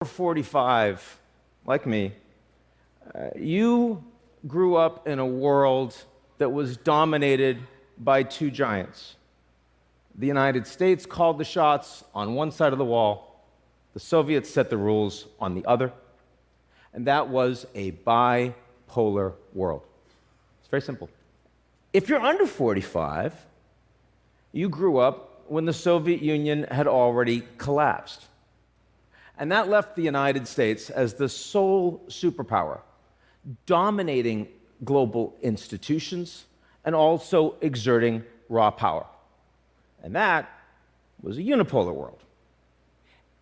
45, like me, you grew up in a world that was dominated by two giants. The United States called the shots on one side of the wall, the Soviets set the rules on the other, and that was a bipolar world. It's very simple. If you're under 45, you grew up when the Soviet Union had already collapsed. And that left the United States as the sole superpower, dominating global institutions and also exerting raw power. And that was a unipolar world.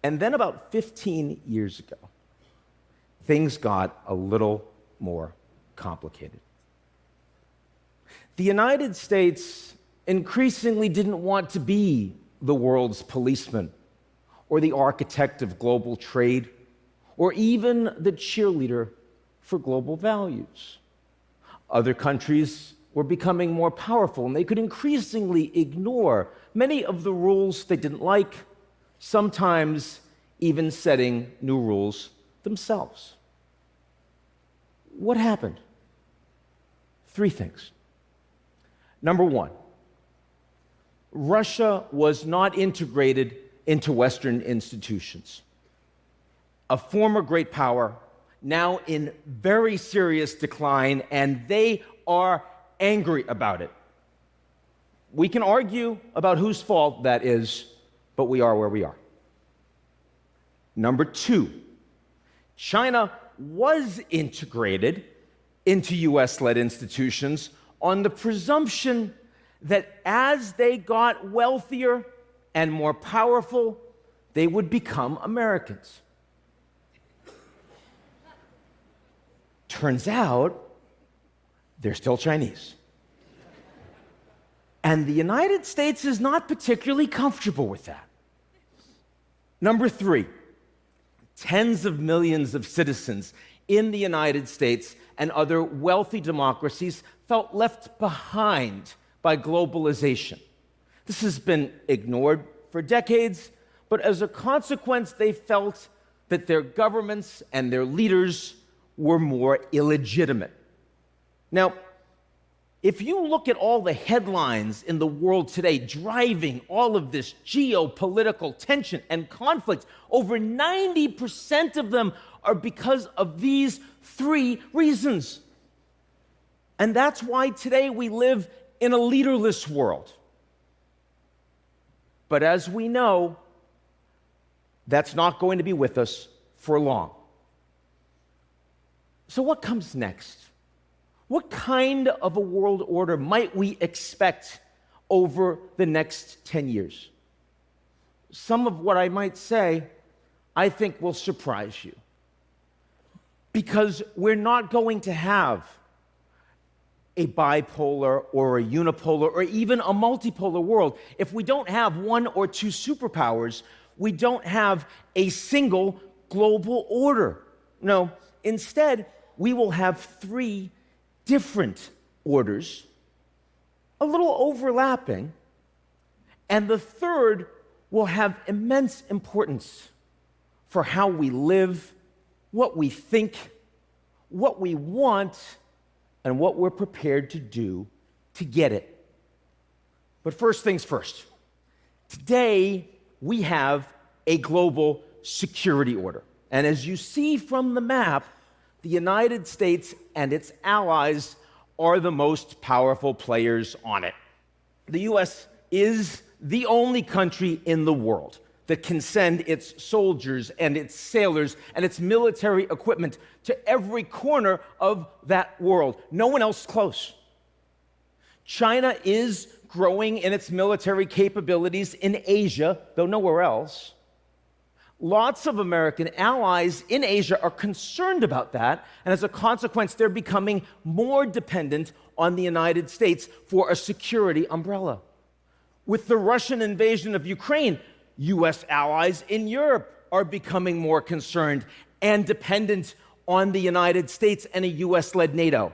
And then about 15 years ago, things got a little more complicated. The United States increasingly didn't want to be the world's policeman, or the architect of global trade, or even the cheerleader for global values. Other countries were becoming more powerful, and they could increasingly ignore many of the rules they didn't like, sometimes even setting new rules themselves. What happened? Three things. Number one, Russia was not integrated into Western institutions. A former great power, now in very serious decline, and they are angry about it. We can argue about whose fault that is, but we are where we are. Number two, China was integrated into US-led institutions on the presumption that as they got wealthier and more powerful, they would become Americans. Turns out, they're still Chinese. And the United States is not particularly comfortable with that. Number three, tens of millions of citizens in the United States and other wealthy democracies felt left behind by globalization. This has been ignored for decades, but as a consequence, they felt that their governments and their leaders were more illegitimate. Now, if you look at all the headlines in the world today driving all of this geopolitical tension and conflict, over 90% of them are because of these three reasons. And that's why today we live in a leaderless world. But as we know, that's not going to be with us for long. So what comes next? What kind of a world order might we expect over the next 10 years? Some of what I might say, I think will surprise you. Because we're not going to have a bipolar or a unipolar or even a multipolar world. If we don't have one or two superpowers, we don't have a single global order. No, instead, we will have three different orders, a little overlapping, and the third will have immense importance for how we live, what we think, what we want, and what we're prepared to do to get it. But first things first. Today, we have a global security order. And as you see from the map, the United States and its allies are the most powerful players on it. The US is the only country in the world that can send its soldiers and its sailors and its military equipment to every corner of that world. No one else close. China is growing in its military capabilities in Asia, though nowhere else. Lots of American allies in Asia are concerned about that, and as a consequence, they're becoming more dependent on the United States for a security umbrella. With the Russian invasion of Ukraine, US allies in Europe are becoming more concerned and dependent on the United States and a US-led NATO.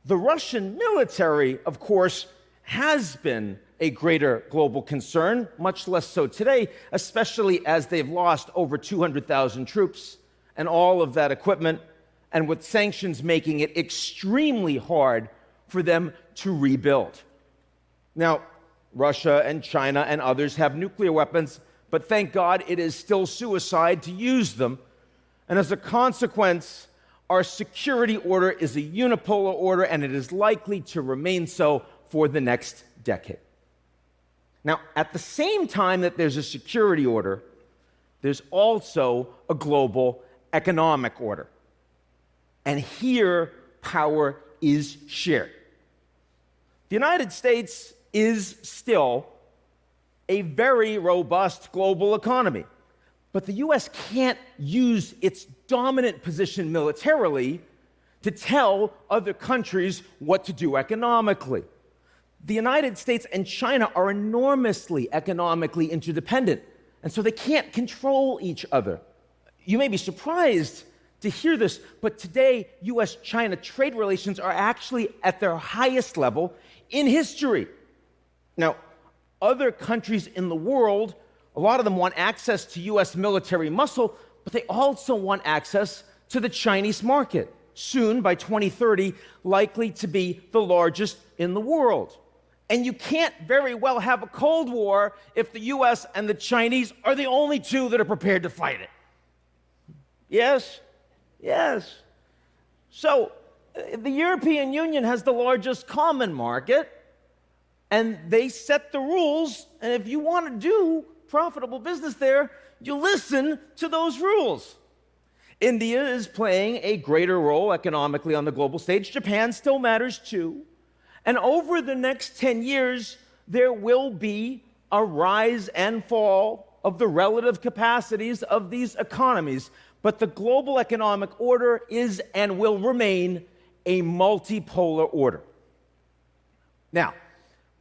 The Russian military, of course, has been a greater global concern, much less so today, especially as they've lost over 200,000 troops and all of that equipment, and with sanctions making it extremely hard for them to rebuild. Now, Russia and China and others have nuclear weapons, but thank God it is still suicide to use them. And as a consequence, our security order is a unipolar order, and it is likely to remain so for the next decade. Now, at the same time that there's a security order, there's also a global economic order. And here, power is shared. The United States is still a very robust global economy, but the U.S. can't use its dominant position militarily to tell other countries what to do economically. The United States and China are enormously economically interdependent, and so they can't control each other. You may be surprised to hear this, but today, U.S.-China trade relations are actually at their highest level in history. Now, other countries in the world, a lot of them want access to U.S. military muscle, but they also want access to the Chinese market, soon, by 2030, likely to be the largest in the world. And you can't very well have a Cold War if the U.S. and the Chinese are the only two that are prepared to fight it. Yes? Yes. So, the European Union has the largest common market, and they set the rules, and if you want to do profitable business there, you listen to those rules. India is playing a greater role economically on the global stage. Japan still matters too. And over the next 10 years, there will be a rise and fall of the relative capacities of these economies. But the global economic order is and will remain a multipolar order. Now,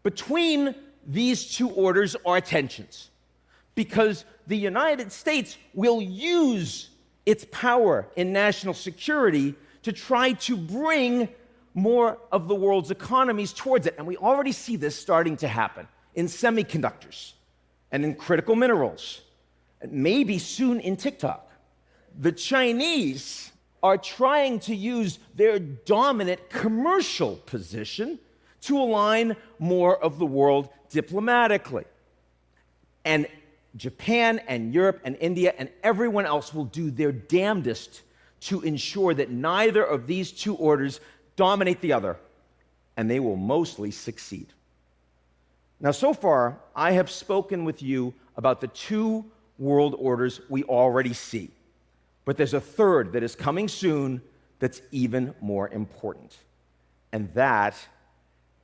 between these two orders are tensions, because the United States will use its power in national security to try to bring more of the world's economies towards it. And we already see this starting to happen in semiconductors and in critical minerals, and maybe soon in TikTok. The Chinese are trying to use their dominant commercial position to align more of the world diplomatically. And Japan and Europe and India and everyone else will do their damnedest to ensure that neither of these two orders dominate the other, and they will mostly succeed. Now, so far, I have spoken with you about the two world orders we already see, but there's a third that is coming soon that's even more important, and that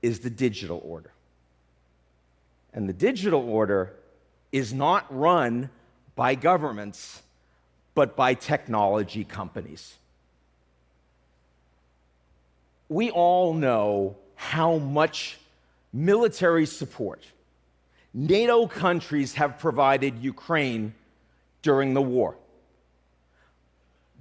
is the digital order. And the digital order is not run by governments, but by technology companies. We all know how much military support NATO countries have provided Ukraine during the war.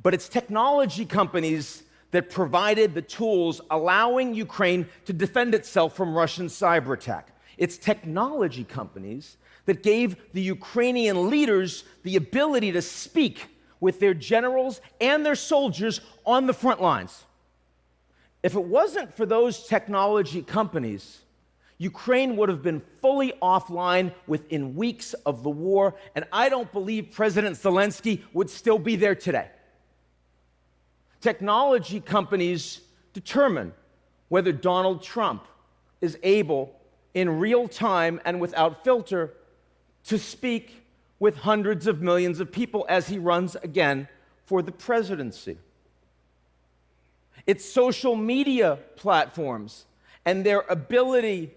But it's technology companies that provided the tools allowing Ukraine to defend itself from Russian cyber attack. It's technology companies that gave the Ukrainian leaders the ability to speak with their generals and their soldiers on the front lines. If it wasn't for those technology companies, Ukraine would have been fully offline within weeks of the war, and I don't believe President Zelensky would still be there today. Technology companies determine whether Donald Trump is able, in real time and without filter, to speak with hundreds of millions of people as he runs again for the presidency. It's social media platforms and their ability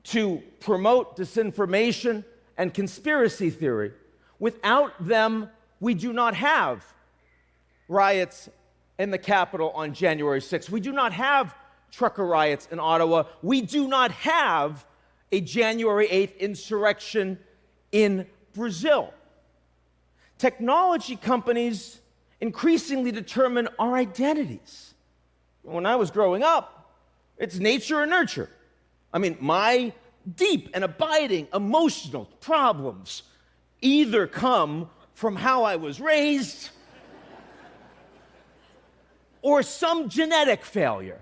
to promote disinformation and conspiracy theory. Without them, we do not have riots in the Capitol on January 6th. We do not have trucker riots in Ottawa. We do not have a January 8th insurrection in Brazil. Technology companies increasingly determine our identities. When I was growing up, it's nature or nurture. I mean, my deep and abiding emotional problems either come from how I was raised or some genetic failure.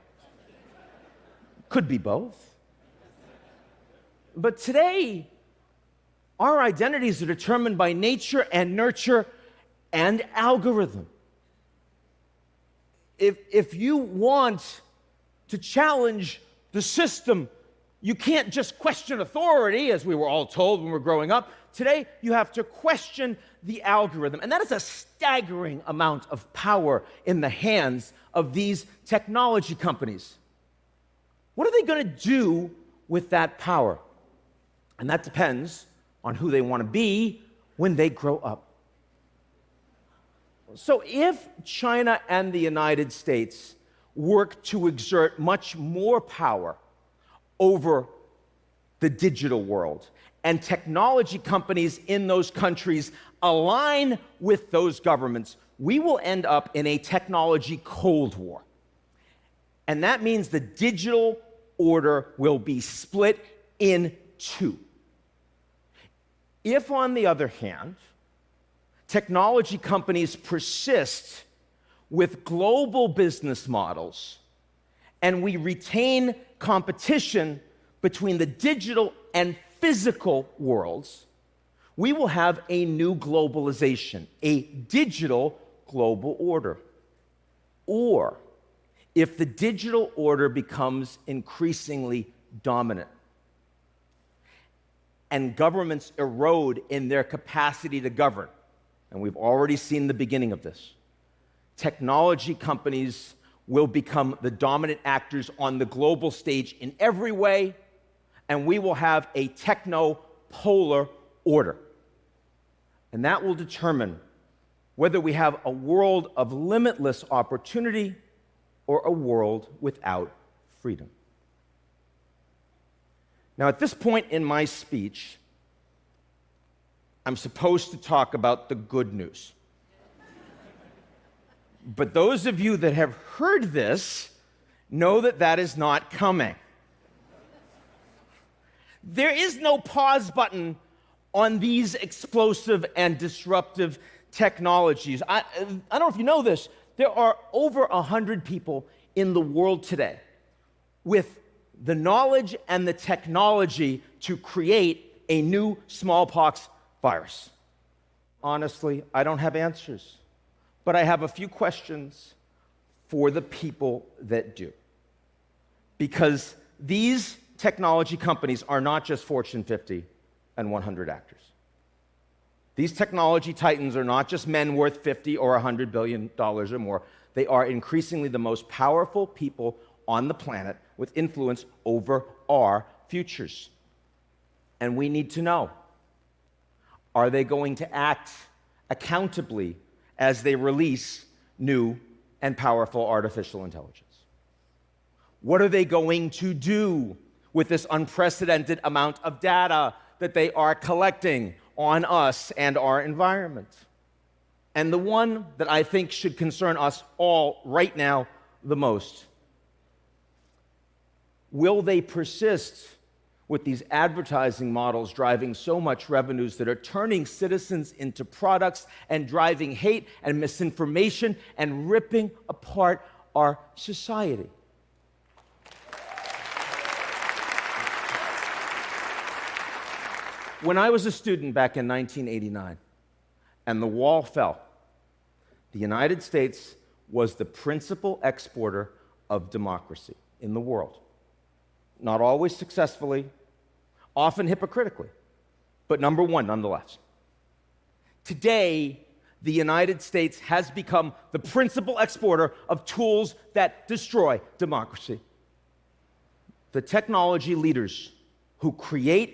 Could be both. But today, our identities are determined by nature and nurture and algorithm. If you want to challenge the system, you can't just question authority, as we were all told when we were growing up. Today, you have to question the algorithm. And that is a staggering amount of power in the hands of these technology companies. What are they going to do with that power? And that depends on who they want to be when they grow up. So if China and the United States work to exert much more power over the digital world, and technology companies in those countries align with those governments, we will end up in a technology Cold War. And that means the digital order will be split in two. If, on the other hand, technology companies persist with global business models and we retain competition between the digital and physical worlds, we will have a new globalization, a digital global order. Or, if the digital order becomes increasingly dominant and governments erode in their capacity to govern, and we've already seen the beginning of this, technology companies will become the dominant actors on the global stage in every way, and we will have a techno-polar order. And that will determine whether we have a world of limitless opportunity or a world without freedom. Now, at this point in my speech, I'm supposed to talk about the good news. But those of you that have heard this know that that is not coming. There is no pause button on these explosive and disruptive technologies. I don't know if you know this, there are over 100 people in the world today with the knowledge and the technology to create a new smallpox virus. Honestly, I don't have answers, but I have a few questions for the people that do. Because these technology companies are not just Fortune 50 and 100 actors. These technology titans are not just men worth 50 or $100 billion or more. They are increasingly the most powerful people on the planet with influence over our futures. And we need to know, are they going to act accountably as they release new and powerful artificial intelligence? What are they going to do with this unprecedented amount of data that they are collecting on us and our environment? And the one that I think should concern us all right now the most, will they persist with these advertising models driving so much revenues that are turning citizens into products and driving hate and misinformation and ripping apart our society? When I was a student back in 1989 and the wall fell, the United States was the principal exporter of democracy in the world. Not always successfully, often hypocritically, but number one nonetheless. Today, the United States has become the principal exporter of tools that destroy democracy. The technology leaders who create